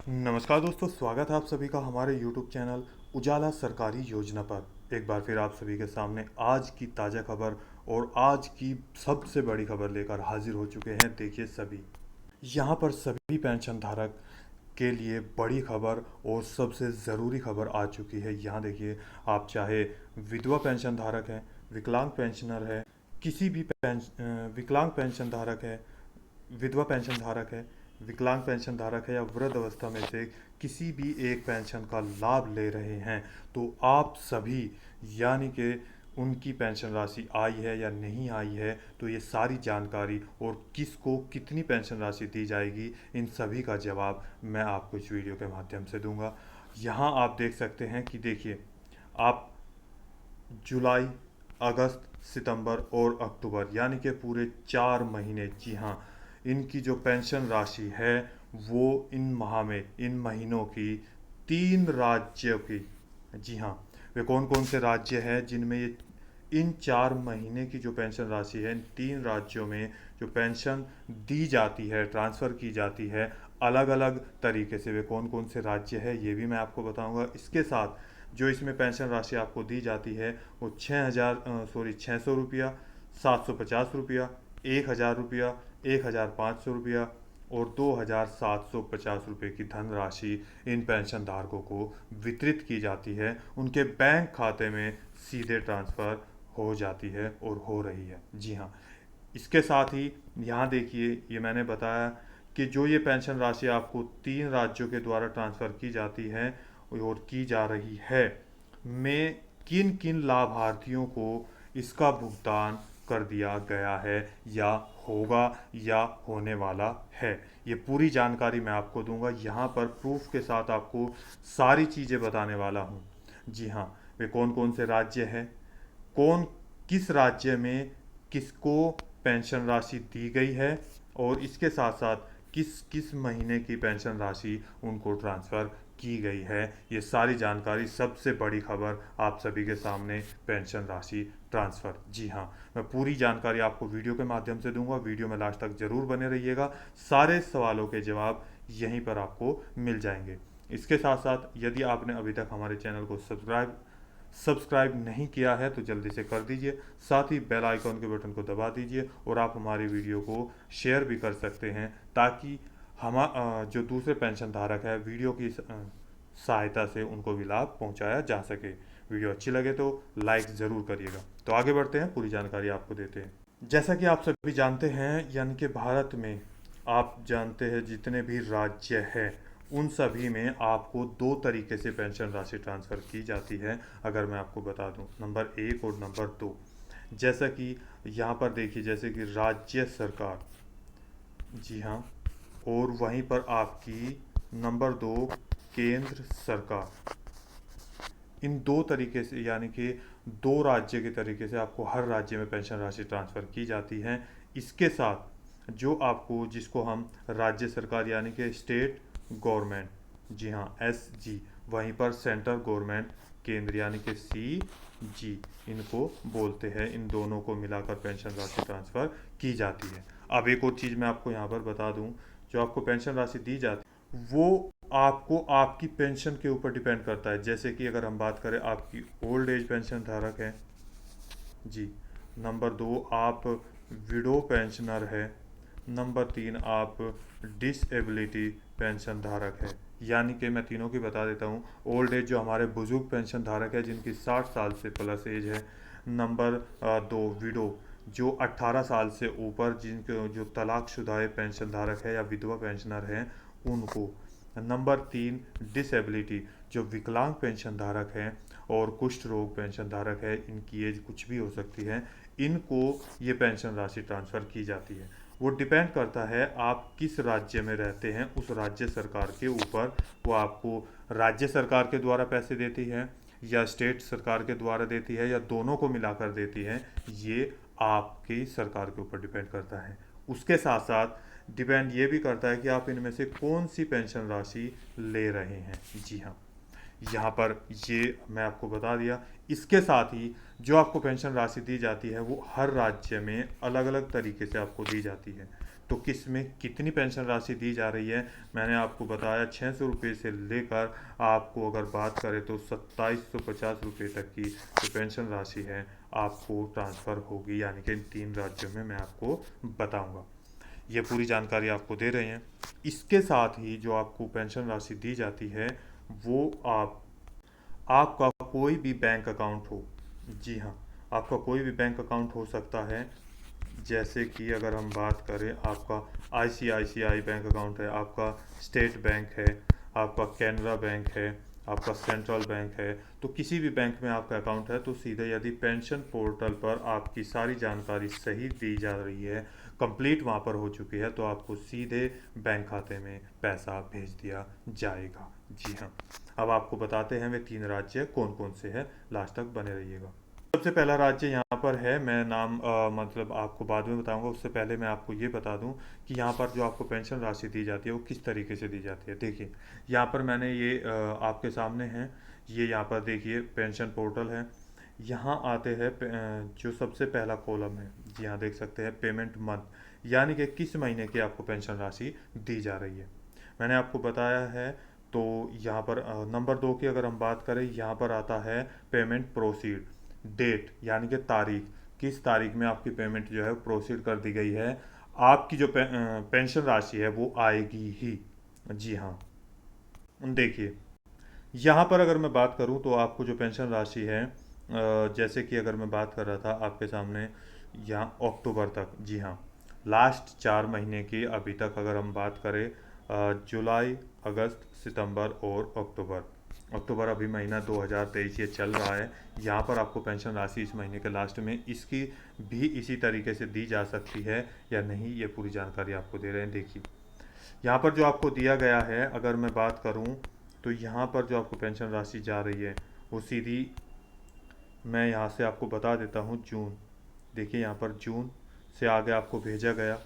नमस्कार दोस्तों, स्वागत है आप सभी का हमारे YouTube चैनल उजाला सरकारी योजना पर। एक बार फिर आप सभी के सामने आज की ताज़ा खबर और आज की सबसे बड़ी खबर लेकर हाजिर हो चुके हैं। देखिए सभी, यहाँ पर सभी पेंशन धारक के लिए बड़ी खबर और सबसे ज़रूरी खबर आ चुकी है। यहाँ देखिए, आप चाहे विधवा पेंशन धारक हैं, विकलांग पेंशनर है, किसी भी विकलांग पेंशन धारक है, विधवा पेंशन धारक है, विकलांग पेंशन धारक है या वृद्ध अवस्था में से किसी भी एक पेंशन का लाभ ले रहे हैं, तो आप सभी यानी कि उनकी पेंशन राशि आई है या नहीं आई है, तो ये सारी जानकारी और किसको कितनी पेंशन राशि दी जाएगी, इन सभी का जवाब मैं आपको इस वीडियो के माध्यम से दूंगा। यहाँ आप देख सकते हैं कि देखिए, आप जुलाई, अगस्त, सितंबर और अक्टूबर यानी कि पूरे 4 महीने, जी हाँ, इनकी जो पेंशन राशि है वो इन माह में, इन महीनों की 3 राज्यों की, जी हाँ, वे कौन कौन से राज्य हैं जिनमें ये इन 4 महीने की जो पेंशन राशि है इन 3 राज्यों में जो पेंशन दी जाती है, ट्रांसफ़र की जाती है अलग अलग तरीके से, वे कौन कौन से राज्य है ये भी मैं आपको बताऊंगा। इसके साथ जो इसमें पेंशन राशि आपको दी जाती है वो 6,000 रुपया, 750 रुपया, 1,000 रुपया, 1,500 रुपया और 2,750 रुपये की धनराशि इन पेंशन धारकों को वितरित की जाती है, उनके बैंक खाते में सीधे ट्रांसफ़र हो जाती है और हो रही है। जी हाँ, इसके साथ ही यहाँ देखिए, ये मैंने बताया कि जो ये पेंशन राशि आपको 3 राज्यों के द्वारा ट्रांसफ़र की जाती है और की जा रही है, में किन किन लाभार्थियों को इसका भुगतान कर दिया गया है या होगा या होने वाला है, ये पूरी जानकारी मैं आपको दूंगा। यहाँ पर प्रूफ के साथ आपको सारी चीज़ें बताने वाला हूँ। जी हाँ, वे कौन कौन से राज्य हैं, कौन किस राज्य में किसको पेंशन राशि दी गई है और इसके साथ साथ किस किस महीने की पेंशन राशि उनको ट्रांसफ़र की गई है, ये सारी जानकारी, सबसे बड़ी खबर आप सभी के सामने, पेंशन राशि ट्रांसफ़र। जी हाँ, मैं पूरी जानकारी आपको वीडियो के माध्यम से दूंगा। वीडियो में लास्ट तक ज़रूर बने रहिएगा, सारे सवालों के जवाब यहीं पर आपको मिल जाएंगे। इसके साथ साथ यदि आपने अभी तक हमारे चैनल को सब्सक्राइब नहीं किया है तो जल्दी से कर दीजिए, साथ ही बेल आइकॉन के बटन को दबा दीजिए और आप हमारी वीडियो को शेयर भी कर सकते हैं, ताकि हम जो दूसरे पेंशन धारक है वीडियो की सहायता से उनको भी लाभ पहुंचाया जा सके। वीडियो अच्छी लगे तो लाइक ज़रूर करिएगा। तो आगे बढ़ते हैं, पूरी जानकारी आपको देते हैं। जैसा कि आप सभी जानते हैं, यानी कि भारत में आप जानते हैं जितने भी राज्य हैं उन सभी में आपको 2 तरीके से पेंशन राशि ट्रांसफ़र की जाती है। अगर मैं आपको बता दूं, नंबर 1 और नंबर 2। जैसा कि यहाँ पर देखिए, जैसे कि राज्य सरकार, जी हाँ, और वहीं पर आपकी नंबर 2 केंद्र सरकार, इन 2 तरीके से यानी कि 2 राज्य के तरीके से आपको हर राज्य में पेंशन राशि ट्रांसफ़र की जाती है। इसके साथ जो आपको, जिसको हम राज्य सरकार यानी कि स्टेट गवर्नमेंट, जी हाँ, SG, वहीं पर सेंट्रल गवर्नमेंट केंद्र यानी कि CG, इनको बोलते हैं, इन दोनों को मिलाकर पेंशन राशि ट्रांसफ़र की जाती है। अब एक और चीज़ मैं आपको यहाँ पर बता दूँ, जो आपको पेंशन राशि दी जाती है वो आपको आपकी पेंशन के ऊपर डिपेंड करता है। जैसे कि अगर हम बात करें, आपकी ओल्ड एज पेंशन धारक है, जी, नंबर 2 आप विडो पेंशनर है, नंबर 3 आप डिसेबिलिटी पेंशन धारक है। यानी कि मैं तीनों की बता देता हूँ। ओल्ड एज जो हमारे बुजुर्ग पेंशन धारक है जिनकी 60 साल से प्लस एज है। नंबर 2 विडो, जो 18 साल से ऊपर, जिनके जो तलाकशुदा पेंशन धारक है या विधवा पेंशनर हैं उनको। नंबर 3 डिसेबिलिटी, जो विकलांग पेंशन धारक हैं और कुष्ठ रोग पेंशन धारक है, इनकी एज कुछ भी हो सकती है, इनको ये पेंशन राशि ट्रांसफ़र की जाती है। वो डिपेंड करता है आप किस राज्य में रहते हैं, उस राज्य सरकार के ऊपर। वो आपको राज्य सरकार के द्वारा पैसे देती है या स्टेट सरकार के द्वारा देती है या दोनों को मिलाकर देती है, ये आपकी सरकार के ऊपर डिपेंड करता है। उसके साथ साथ डिपेंड ये भी करता है कि आप इनमें से कौन सी पेंशन राशि ले रहे हैं। जी हाँ, यहाँ पर ये मैं आपको बता दिया। इसके साथ ही जो आपको पेंशन राशि दी जाती है वो हर राज्य में अलग अलग तरीके से आपको दी जाती है। तो किस में कितनी पेंशन राशि दी जा रही है मैंने आपको बताया। 600 रुपये से लेकर आपको अगर बात करें तो 2750 रुपये तक की जो पेंशन राशि है आपको ट्रांसफ़र होगी, यानी कि इन 3 राज्यों में मैं आपको बताऊंगा। ये पूरी जानकारी आपको दे रहे हैं। इसके साथ ही जो आपको पेंशन राशि दी जाती है वो आपका कोई भी बैंक अकाउंट हो, जी हाँ, आपका कोई भी बैंक अकाउंट हो सकता है। जैसे कि अगर हम बात करें, आपका आईसीआईसीआई बैंक अकाउंट है, आपका स्टेट बैंक है, आपका कैनरा बैंक है, आपका सेंट्रल बैंक है, तो किसी भी बैंक में आपका अकाउंट है तो सीधे यदि पेंशन पोर्टल पर आपकी सारी जानकारी सही दी जा रही है, कंप्लीट वहाँ पर हो चुकी है, तो आपको सीधे बैंक खाते में पैसा भेज दिया जाएगा। जी हाँ, अब आपको बताते हैं वे 3 राज्य कौन कौन से हैं, लास्ट तक बने रहिएगा। सबसे पहला राज्य यहाँ पर है, मैं नाम मतलब आपको बाद में बताऊंगा, उससे पहले मैं आपको ये बता दूं कि यहाँ पर जो आपको पेंशन राशि दी जाती है वो किस तरीके से दी जाती है। देखिए यहाँ पर मैंने ये आपके सामने है, ये यहाँ पर देखिए पेंशन पोर्टल है। यहाँ आते हैं जो सबसे पहला कॉलम है, जी हाँ देख सकते हैं पेमेंट मंथ, यानी कि किस महीने की आपको पेंशन राशि दी जा रही है मैंने आपको बताया है। तो यहाँ पर नंबर 2 की अगर हम बात करें, यहाँ पर आता है पेमेंट प्रोसीड, डेट यानी कि तारीख, किस तारीख में आपकी पेमेंट जो है प्रोसीड कर दी गई है, आपकी जो पेंशन राशि है वो आएगी ही। जी हाँ, देखिए यहाँ पर अगर मैं बात करूँ तो आपको जो पेंशन राशि है जैसे कि अगर मैं बात कर रहा था आपके सामने यहाँ अक्टूबर तक, जी हाँ, लास्ट 4 महीने की अभी तक अगर हम बात करें, जुलाई, अगस्त, सितंबर और अक्टूबर। अक्टूबर अभी महीना 2023 ये चल रहा है। यहाँ पर आपको पेंशन राशि इस महीने के लास्ट में इसकी भी इसी तरीके से दी जा सकती है या नहीं, ये पूरी जानकारी आपको दे रहे हैं। देखिए यहाँ पर जो आपको दिया गया है, अगर मैं बात करूँ तो यहाँ पर जो आपको पेंशन राशि जा रही है वो सीधी, मैं यहाँ से आपको बता देता हूँ, जून। देखिए यहाँ पर जून से आगे आपको भेजा गया,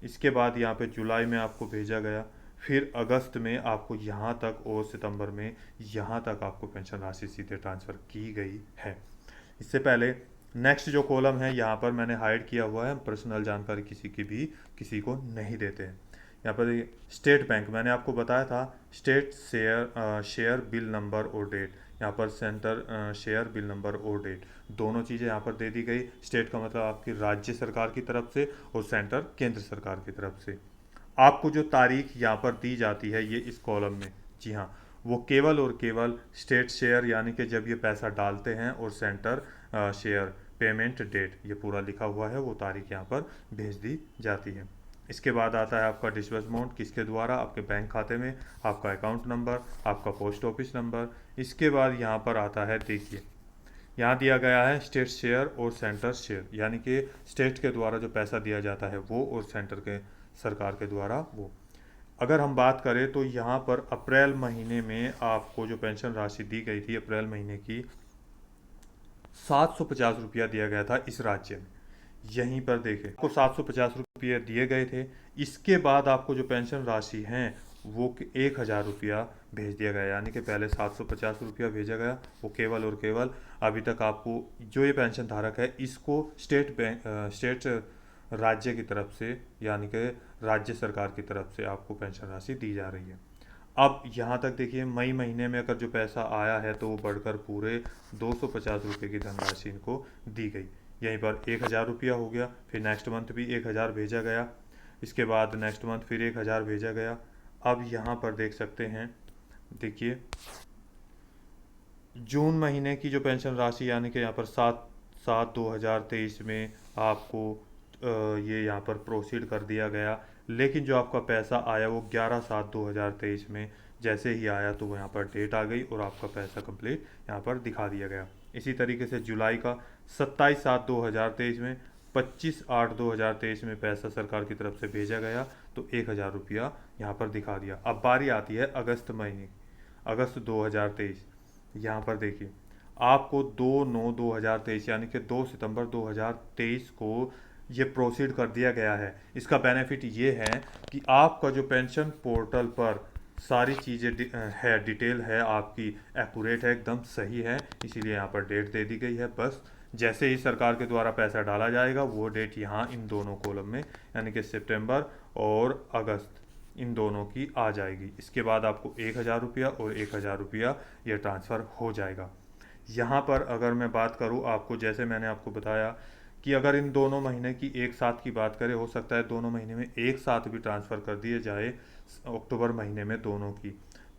इसके बाद यहाँ पे जुलाई में आपको भेजा गया, फिर अगस्त में आपको यहाँ तक और सितंबर में यहाँ तक आपको पेंशन राशि सीधे ट्रांसफ़र की गई है। इससे पहले नेक्स्ट जो कॉलम है यहाँ पर मैंने हाइड किया हुआ है, पर्सनल जानकारी किसी की भी किसी को नहीं देते हैं। यहाँ पर स्टेट बैंक मैंने आपको बताया था, स्टेट शेयर बिल नंबर और डेट, यहाँ पर सेंटर शेयर बिल नंबर और डेट, दोनों चीज़ें यहाँ पर दे दी गई। स्टेट का मतलब आपकी राज्य सरकार की तरफ से और सेंटर केंद्र सरकार की तरफ से। आपको जो तारीख यहाँ पर दी जाती है ये इस कॉलम में, जी हाँ, वो केवल और केवल स्टेट शेयर यानी कि जब ये पैसा डालते हैं, और सेंटर शेयर पेमेंट डेट ये पूरा लिखा हुआ है, वो तारीख यहाँ पर भेज दी जाती है। इसके बाद आता है आपका डिसबर्समेंट, किसके द्वारा, आपके बैंक खाते में, आपका अकाउंट नंबर, आपका पोस्ट ऑफिस नंबर। इसके बाद यहाँ पर आता है, देखिए यहाँ दिया गया है स्टेट शेयर और सेंटर शेयर, यानी कि स्टेट के द्वारा जो पैसा दिया जाता है वो, और सेंटर के सरकार के द्वारा वो। अगर हम बात करें तो यहाँ पर अप्रैल महीने में आपको जो पेंशन राशि दी गई थी अप्रैल महीने की, 750 रुपया दिया गया था इस राज्य में। यहीं पर देखें आपको 750 रुपये दिए गए थे। इसके बाद आपको जो पेंशन राशि है वो 1000 रुपया भेज दिया गया, यानी कि पहले 750 रुपया भेजा गया, वो केवल और केवल अभी तक आपको जो ये पेंशन धारक है इसको स्टेट राज्य की तरफ से, यानी कि राज्य सरकार की तरफ से आपको पेंशन राशि दी जा रही है। अब यहाँ तक देखिए मई महीने में अगर जो पैसा आया है तो वो बढ़कर पूरे 250 रुपये की धनराशि इनको दी गई। यहीं पर 1000 रुपया हो गया, फिर नेक्स्ट मंथ भी 1000 भेजा गया, इसके बाद नेक्स्ट मंथ फिर 1000 भेजा गया। अब यहाँ पर देख सकते हैं, देखिए जून महीने की जो पेंशन राशि, यानी कि यहाँ पर 7/7/2023 में आपको ये यहाँ पर प्रोसीड कर दिया गया, लेकिन जो आपका पैसा आया वो 11/7/2023 में जैसे ही आया तो वो यहाँ पर डेट आ गई और आपका पैसा कंप्लीट यहाँ पर दिखा दिया गया। इसी तरीके से जुलाई का 27/7/2023 में, 25/8/2023 में पैसा सरकार की तरफ से भेजा गया तो 1000 रुपया यहाँ पर दिखा दिया। अब बारी आती है अगस्त महीने, अगस्त 2023। यहाँ पर देखिए आपको 2/9/2023 यानी कि 2 सितंबर 2023 को ये प्रोसीड कर दिया गया है। इसका बेनिफिट ये है कि आपका जो पेंशन पोर्टल पर सारी चीज़ें है, डिटेल है आपकी, एक्यूरेट है, एकदम सही है, इसीलिए यहाँ पर डेट दे दी गई है। बस जैसे ही सरकार के द्वारा पैसा डाला जाएगा वो डेट यहाँ इन दोनों कॉलम में, यानी कि सितंबर और अगस्त, इन दोनों की आ जाएगी। इसके बाद आपको 1,000 रुपया और 1,000 रुपया ये ट्रांसफ़र हो जाएगा। यहाँ पर अगर मैं बात करूँ आपको, जैसे मैंने आपको बताया कि अगर इन दोनों महीने की एक साथ की बात करें, हो सकता है दोनों महीने में एक साथ भी ट्रांसफ़र कर दिए जाए अक्टूबर महीने में दोनों की।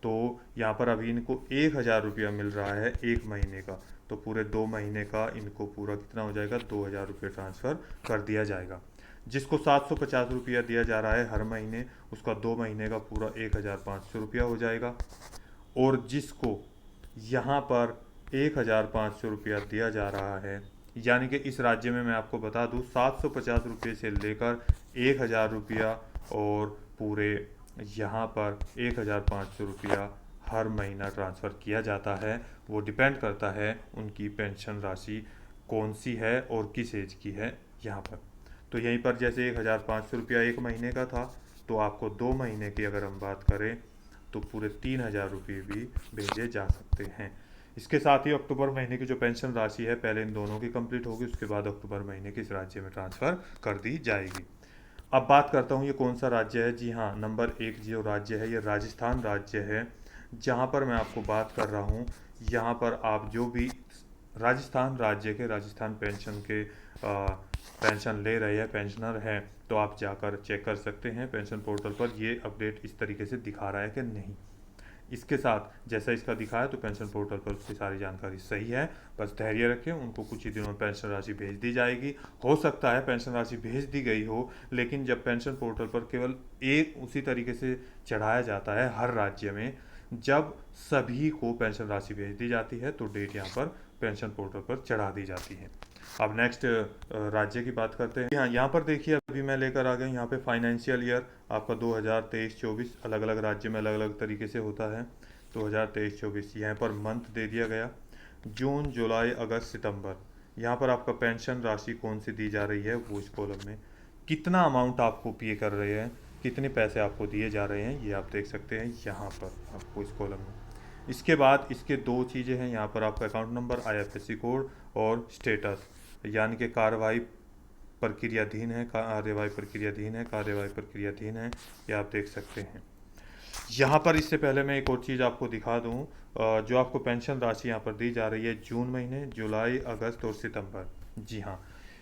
तो यहाँ पर अभी इनको 1,000 रुपया मिल रहा है एक महीने का, तो पूरे 2 महीने का इनको पूरा कितना हो जाएगा, 2,000 रुपये ट्रांसफ़र कर दिया जाएगा। जिसको 750 रुपया दिया जा रहा है हर महीने, उसका 2 महीने का पूरा 1,500 रुपया हो जाएगा। और जिसको यहाँ पर 1,500 रुपया दिया जा रहा है, यानी कि इस राज्य में मैं आपको बता दूँ 750 रुपये से लेकर 1,000 रुपया और पूरे यहाँ पर 1,500 रुपया हर महीना ट्रांसफ़र किया जाता है। वो डिपेंड करता है उनकी पेंशन राशि कौन सी है और किस एज की है यहाँ पर। तो यहीं पर जैसे 1,500 रुपया एक महीने का था, तो आपको 2 महीने की अगर हम बात करें तो पूरे 3,000 रुपये भी भेजे जा सकते हैं। इसके साथ ही अक्टूबर महीने की जो पेंशन राशि है पहले इन दोनों की कंप्लीट होगी, उसके बाद अक्टूबर महीने की इस राज्य में ट्रांसफ़र कर दी जाएगी। अब बात करता हूँ ये कौन सा राज्य है। जी हाँ, नंबर 1 जो राज्य है ये राजस्थान राज्य है, जहाँ पर मैं आपको बात कर रहा हूँ। यहाँ पर आप जो भी राजस्थान राज्य के राजस्थान पेंशन के पेंशन ले रहे हैं, पेंशनर हैं, तो आप जाकर चेक कर सकते हैं पेंशन पोर्टल पर ये अपडेट इस तरीके से दिखा रहा है कि नहीं। इसके साथ जैसा इसका दिखाया तो पेंशन पोर्टल पर उसकी सारी जानकारी सही है। बस धैर्य रखें, उनको कुछ ही दिनों में पेंशन राशि भेज दी जाएगी। हो सकता है पेंशन राशि भेज दी गई हो, लेकिन जब पेंशन पोर्टल पर केवल एक उसी तरीके से चढ़ाया जाता है हर राज्य में, जब सभी को पेंशन राशि भेज दी जाती है तो डेट यहाँ पर पेंशन पोर्टल पर चढ़ा दी जाती है। अब नेक्स्ट राज्य की बात करते हैं। हाँ, यहाँ पर देखिए अभी मैं लेकर आ गया यहाँ पे फाइनेंशियल ईयर आपका 2023-24 अलग अलग राज्य में अलग अलग तरीके से होता है। 2023-24 यहाँ पर मंथ दे दिया गया, जून जुलाई अगस्त सितंबर। यहाँ पर आपका पेंशन राशि कौन सी दी जा रही है वो इस कॉलम में, कितना अमाउंट आपको पे कर रहे हैं, कितने पैसे आपको दिए जा रहे हैं, ये आप देख सकते हैं यहाँ पर आपको इस कॉलम में। इसके बाद इसके दो चीज़ें हैं यहाँ पर, आपका अकाउंट नंबर, IFSC कोड और स्टेटस, यानी कि कार्रवाई प्रक्रियाधीन है, कार्यवाही प्रक्रियाधीन है, कार्यवाही प्रक्रियाधीन है, ये आप देख सकते हैं यहाँ पर। इससे पहले मैं एक और चीज़ आपको दिखा दूँ, जो आपको पेंशन राशि यहाँ पर दी जा रही है जून महीने, जुलाई, अगस्त और सितंबर। जी हाँ,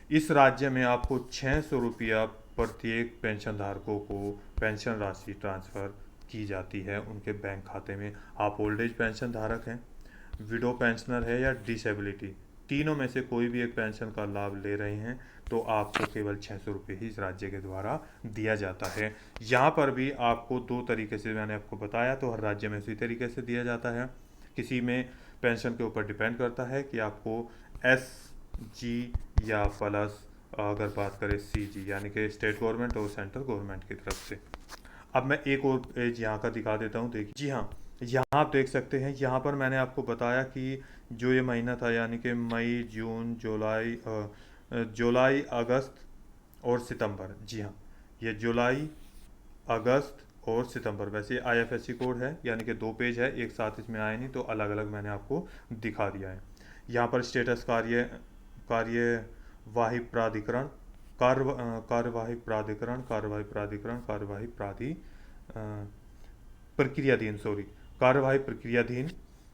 इस राज्य में आपको 600 रुपया प्रत्येक पेंशन धारकों को पेंशन राशि ट्रांसफ़र की जाती है उनके बैंक खाते में। आप ओल्ड एज पेंशन धारक हैं, विडो पेंशनर है या डिसेबिलिटी, तीनों में से कोई भी एक पेंशन का लाभ ले रहे हैं तो आपको केवल 600 रुपये ही इस राज्य के द्वारा दिया जाता है। यहाँ पर भी आपको दो तरीके से मैंने आपको बताया, तो हर राज्य में उसी तरीके से दिया जाता है। किसी में पेंशन के ऊपर डिपेंड करता है कि आपको SG या प्लस, अगर बात करें CG यानी कि स्टेट गवर्नमेंट और सेंट्रल गवर्नमेंट की तरफ से। अब मैं एक और पेज यहाँ का दिखा देता हूँ, देखिए। जी हाँ, यहाँ आप देख सकते हैं, यहाँ पर मैंने आपको बताया कि जो ये महीना था यानी कि मई, जून, जुलाई, अगस्त और सितंबर। जी हाँ, ये जुलाई, अगस्त और सितंबर। वैसे IFSC कोड है, यानी कि 2 पेज है, एक साथ इसमें आए नहीं, तो अलग अलग मैंने आपको दिखा दिया है। यहाँ पर स्टेटस कार्यवाही प्राधिकरण, कार्यवाही प्राधिकरण, कार्यवाही प्राधिकरण, कार्यवाही प्रक्रियाधीन, सॉरी, कार्यवाही प्रक्रियाधीन,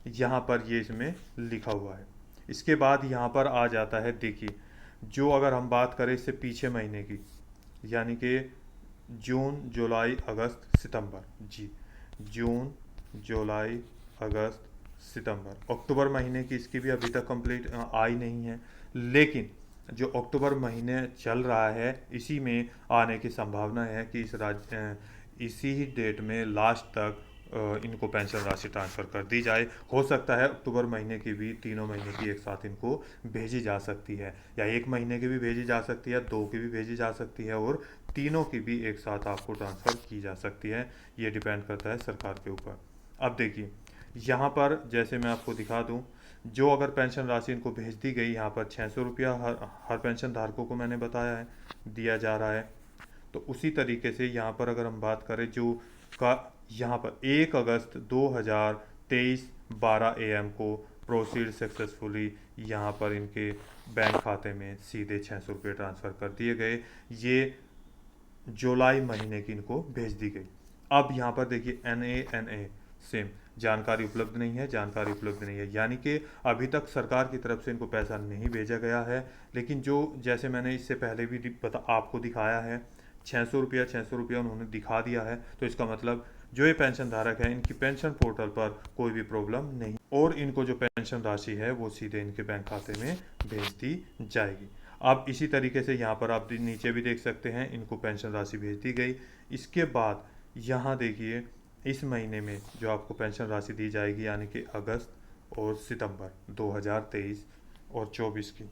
यहाँ पर ये इसमें लिखा हुआ है। इसके बाद यहाँ पर आ जाता है, देखिए, जो अगर हम बात करें इससे पीछे महीने की, यानी कि जून, जुलाई, अगस्त, सितंबर। जी, जून, जुलाई, अगस्त, सितंबर। अक्टूबर महीने की इसकी भी अभी तक कंप्लीट आई नहीं है, लेकिन जो अक्टूबर महीने चल रहा है इसी में आने की संभावना है कि इसी ही डेट में लास्ट तक इनको पेंशन राशि ट्रांसफ़र कर दी जाए। हो सकता है अक्टूबर महीने की भी तीनों महीने की एक साथ इनको भेजी जा सकती है, या एक महीने की भी भेजी जा सकती है, 2 की भी भेजी जा सकती है, और तीनों की भी एक साथ आपको ट्रांसफ़र की जा सकती है। ये डिपेंड करता है सरकार के ऊपर। अब देखिए, यहाँ पर जैसे मैं आपको दिखा दूँ, जो अगर पेंशन राशि इनको भेज दी गई, यहाँ पर 600 रुपया हर पेंशन धारकों को मैंने बताया है दिया जा रहा है। तो उसी तरीके से यहाँ पर अगर हम बात करें, जो का यहाँ पर 1 अगस्त 2023 12 AM को प्रोसीड सक्सेसफुली यहाँ पर इनके बैंक खाते में सीधे 600 रुपये ट्रांसफ़र कर दिए गए। ये जुलाई महीने की इनको भेज दी गई। अब यहाँ पर देखिए NA सेम जानकारी उपलब्ध नहीं है, जानकारी उपलब्ध नहीं है, यानी कि अभी तक सरकार की तरफ से इनको पैसा नहीं भेजा गया है। लेकिन जो जैसे मैंने इससे पहले भी आपको दिखाया है, 600 रुपया उन्होंने दिखा दिया है, तो इसका मतलब जो ये पेंशन धारक है इनकी पेंशन पोर्टल पर कोई भी प्रॉब्लम नहीं और इनको जो पेंशन राशि है वो सीधे इनके बैंक खाते में भेज दी जाएगी। अब इसी तरीके से यहाँ पर आप नीचे भी देख सकते हैं, इनको पेंशन राशि भेज दी गई। इसके बाद यहाँ देखिए इस महीने में जो आपको पेंशन राशि दी जाएगी, यानी कि अगस्त और सितंबर 2023 और 24 की,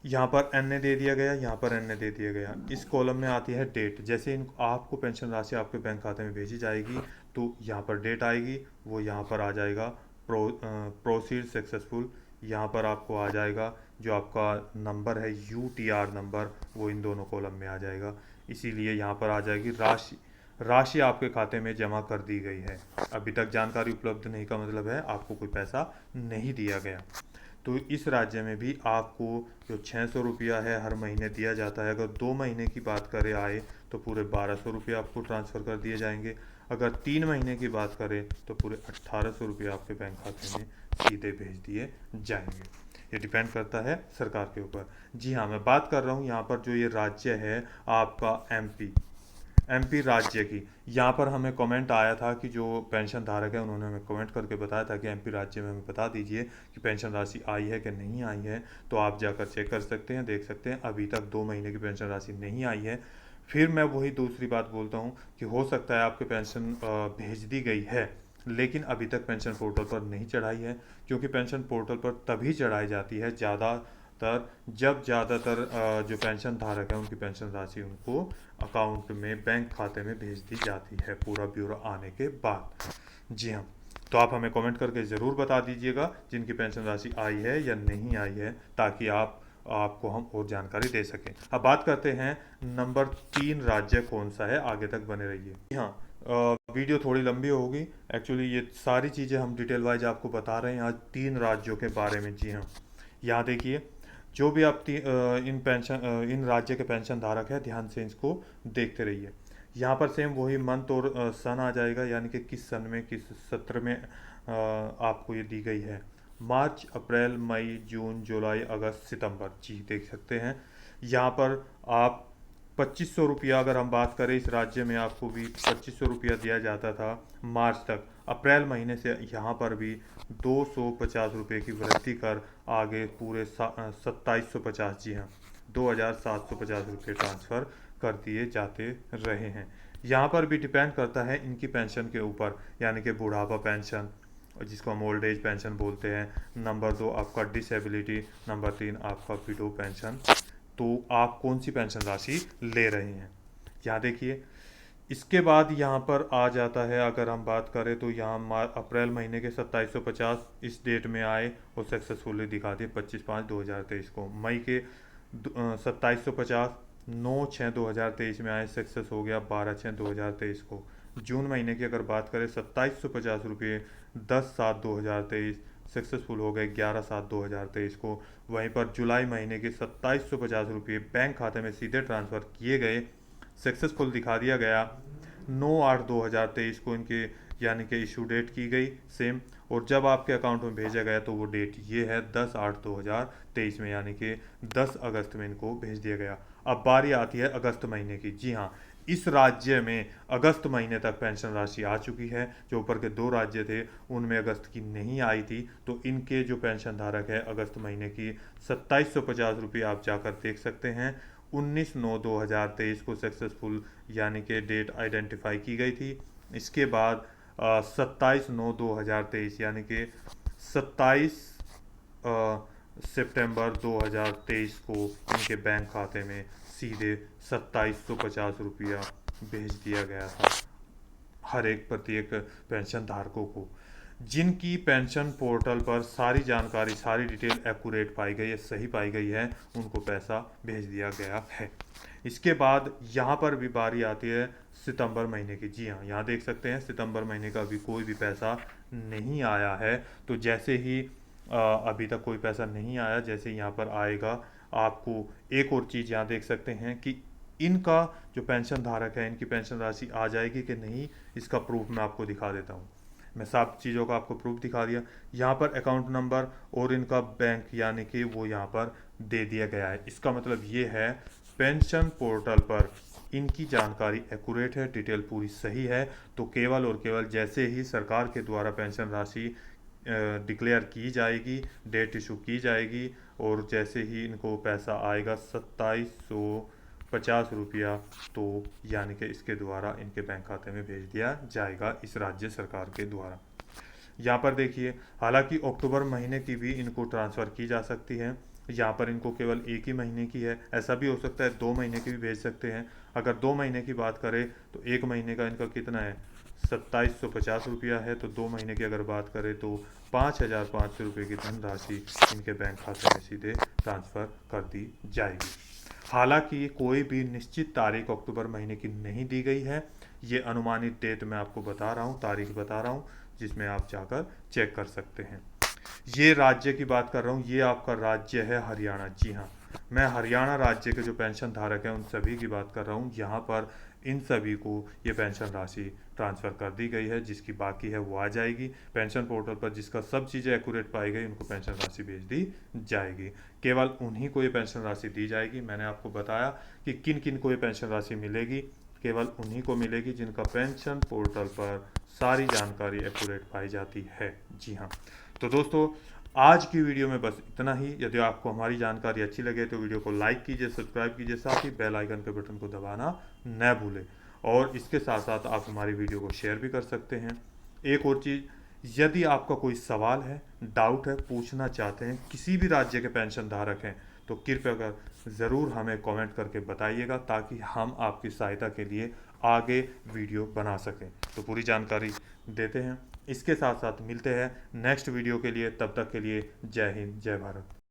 यहाँ पर NA दे दिया गया, यहाँ पर NA दे दिया गया। इस कॉलम में आती है डेट। जैसे इन आपको पेंशन राशि आपके बैंक खाते में भेजी जाएगी तो यहाँ पर डेट आएगी, वो यहाँ पर आ जाएगा प्रोसीड सक्सेसफुल। यहाँ पर आपको आ जाएगा जो आपका नंबर है UTR नंबर, वो इन दोनों कॉलम में आ जाएगा। इसीलिए यहाँ पर आ जाएगी राशि आपके खाते में जमा कर दी गई है। अभी तक जानकारी उपलब्ध नहीं का मतलब है आपको कोई पैसा नहीं दिया गया। तो इस राज्य में भी आपको जो 600 रुपया है हर महीने दिया जाता है। अगर 2 महीने की बात करें आए तो पूरे 1200 रुपये आपको ट्रांसफ़र कर दिए जाएंगे। अगर 3 महीने की बात करें तो पूरे 1800 रुपये आपके बैंक खाते में सीधे भेज दिए जाएंगे। ये डिपेंड करता है सरकार के ऊपर। जी हाँ, मैं बात कर रहा हूँ यहाँ पर जो ये राज्य है आपका MP राज्य की। यहाँ पर हमें कमेंट आया था कि जो पेंशन धारक है उन्होंने हमें कमेंट करके बताया था कि MP राज्य में हमें बता दीजिए कि पेंशन राशि आई है कि नहीं आई है। तो आप जाकर चेक कर सकते हैं, देख सकते हैं अभी तक 2 महीने की पेंशन राशि नहीं आई है। फिर मैं वही दूसरी बात बोलता हूँ कि हो सकता है आपके पेंशन भेज दी गई है लेकिन अभी तक पेंशन पोर्टल पर नहीं चढ़ाई है, क्योंकि पेंशन पोर्टल पर तभी चढ़ाई जाती है जब ज़्यादातर जो पेंशन धारक है उनकी पेंशन राशि उनको अकाउंट में बैंक खाते में भेज दी जाती है पूरा ब्यौरा आने के बाद। जी हाँ, तो आप हमें कमेंट करके ज़रूर बता दीजिएगा जिनकी पेंशन राशि आई है या नहीं आई है, ताकि आपको हम और जानकारी दे सकें। अब बात करते हैं नंबर 3 राज्य कौन सा है, आगे तक बने रहिए। जी हाँ, वीडियो थोड़ी लंबी होगी, एक्चुअली ये सारी चीज़ें हम डिटेल वाइज आपको बता रहे हैं आज 3 राज्यों के बारे में। जी हाँ, यहाँ देखिए जो भी आप इन राज्य के पेंशन धारक है ध्यान से इसको देखते रहिए। यहाँ पर सेम वही मंथ और सन आ जाएगा, यानी कि किस सन में किस सत्र में आपको ये दी गई है। मार्च, अप्रैल, मई, जून, जुलाई, अगस्त, सितंबर। जी देख सकते हैं यहाँ पर आप 2500 रुपया, अगर हम बात करें इस राज्य में आपको भी 2500 रुपया दिया जाता था मार्च तक। अप्रैल महीने से यहाँ पर भी 250 रुपये की वृद्धि कर आगे पूरे 2750, जी हाँ 2750 रुपये ट्रांसफ़र कर दिए जाते रहे हैं। यहाँ पर भी डिपेंड करता है इनकी पेंशन के ऊपर, यानी कि बुढ़ापा पेंशन जिसको हम ओल्ड एज पेंशन बोलते हैं, नंबर 2 आपका डिसेबिलिटी, नंबर 3 आपका विडो पेंशन। तो आप कौन सी पेंशन राशि ले रहे हैं यहाँ देखिए। इसके बाद यहाँ पर आ जाता है, अगर हम बात करें तो यहाँ अप्रैल महीने के 2750 इस डेट में आए और सक्सेसफुली दिखा दिए 25/5/2023 को। मई के 2750 9/6/2023 में आए, सक्सेस हो गया 12/6/2023 को। जून महीने की अगर बात करें 2750 रुपये 10/7/2023 सक्सेसफुल हो गए 11/7/2023 को। वहीं पर जुलाई महीने के 2750 रुपये बैंक खाते में सीधे ट्रांसफ़र किए गए, सक्सेसफुल दिखा दिया गया 9/8/2023 को इनके, यानी कि इशू डेट की गई सेम। और जब आपके अकाउंट में भेजा गया तो वो डेट ये है 10/8/2023 में, यानी कि 10 अगस्त में इनको भेज दिया गया। अब बारी आती है अगस्त महीने की। जी हाँ, इस राज्य में अगस्त महीने तक पेंशन राशि आ चुकी है। जो ऊपर के 2 राज्य थे उनमें अगस्त की नहीं आई थी, तो इनके जो पेंशन धारक है अगस्त महीने की 2750 रुपये आप जाकर देख सकते हैं। 19/9/2023 को सक्सेसफुल, यानी कि डेट आइडेंटिफाई की गई थी। इसके बाद 27/9/2023 यानी कि 27 सितंबर 2023 को इनके बैंक खाते में सीधे 2750 रुपया भेज दिया गया था हर एक प्रत्येक पेंशन धारकों को, जिनकी पेंशन पोर्टल पर सारी जानकारी, सारी डिटेल एक्यूरेट पाई गई है, सही पाई गई है, उनको पैसा भेज दिया गया है। इसके बाद यहाँ पर भी बारी आती है सितंबर महीने की। जी हाँ, यहाँ देख सकते हैं सितंबर महीने का अभी कोई भी पैसा नहीं आया है। तो जैसे ही अभी तक कोई पैसा नहीं आया। जैसे यहाँ पर आएगा, आपको एक और चीज़ यहाँ देख सकते हैं कि इनका जो पेंशन धारक है, इनकी पेंशन राशि आ जाएगी कि नहीं, इसका प्रूफ मैं आपको दिखा देता हूँ। मैं सब चीज़ों का आपको प्रूफ दिखा दिया। यहाँ पर अकाउंट नंबर और इनका बैंक यानी कि वो यहाँ पर दे दिया गया है। इसका मतलब ये है पेंशन पोर्टल पर इनकी जानकारी एक्यूरेट है, डिटेल पूरी सही है। तो केवल और केवल जैसे ही सरकार के द्वारा पेंशन राशि डिक्लेयर की जाएगी, डेट इशू की जाएगी, और जैसे ही इनको पैसा आएगा 2750 रुपया, तो यानी कि इसके द्वारा इनके बैंक खाते में भेज दिया जाएगा इस राज्य सरकार के द्वारा। यहाँ पर देखिए, हालांकि अक्टूबर महीने की भी इनको ट्रांसफ़र की जा सकती है। यहाँ पर इनको केवल एक ही महीने की है, ऐसा भी हो सकता है 2 महीने की भी भेज सकते हैं। अगर 2 महीने की बात करें तो 1 महीने का इनका कितना है, 2750 रुपया है। तो 2 महीने की अगर बात करें तो 5500 रुपये की धनराशि इनके बैंक खाते में सीधे ट्रांसफ़र कर दी जाएगी। हालांकि कोई भी निश्चित तारीख अक्टूबर महीने की नहीं दी गई है। ये अनुमानित डेट मैं आपको बता रहा हूँ, तारीख बता रहा हूँ, जिसमें आप जाकर चेक कर सकते हैं। ये राज्य की बात कर रहा हूँ, ये आपका राज्य है हरियाणा। जी हाँ, मैं हरियाणा राज्य के जो पेंशन धारक हैं उन सभी की बात कर रहा हूँ। यहाँ पर इन सभी को ये पेंशन राशि ट्रांसफ़र कर दी गई है। जिसकी बाकी है वो आ जाएगी पेंशन पोर्टल पर, जिसका सब चीज़ें एक्यूरेट पाई गई उनको पेंशन राशि भेज दी जाएगी। केवल उन्हीं को ये पेंशन राशि दी जाएगी। मैंने आपको बताया कि किन किन को ये पेंशन राशि मिलेगी। केवल उन्हीं को मिलेगी जिनका पेंशन पोर्टल पर सारी जानकारी एक्यूरेट पाई जाती है। जी हाँ, तो दोस्तों आज की वीडियो में बस इतना ही। यदि आपको हमारी जानकारी अच्छी लगे तो वीडियो को लाइक कीजिए, सब्सक्राइब कीजिए, साथ ही बेल आइकन के बटन को दबाना न भूलें। और इसके साथ साथ आप हमारी वीडियो को शेयर भी कर सकते हैं। एक और चीज़, यदि आपका कोई सवाल है, डाउट है, पूछना चाहते हैं, किसी भी राज्य के पेंशन धारक हैं, तो कृपया कर ज़रूर हमें कमेंट करके बताइएगा, ताकि हम आपकी सहायता के लिए आगे वीडियो बना सकें। तो पूरी जानकारी देते हैं। इसके साथ साथ मिलते हैं नेक्स्ट वीडियो के लिए। तब तक के लिए जय हिंद, जय भारत।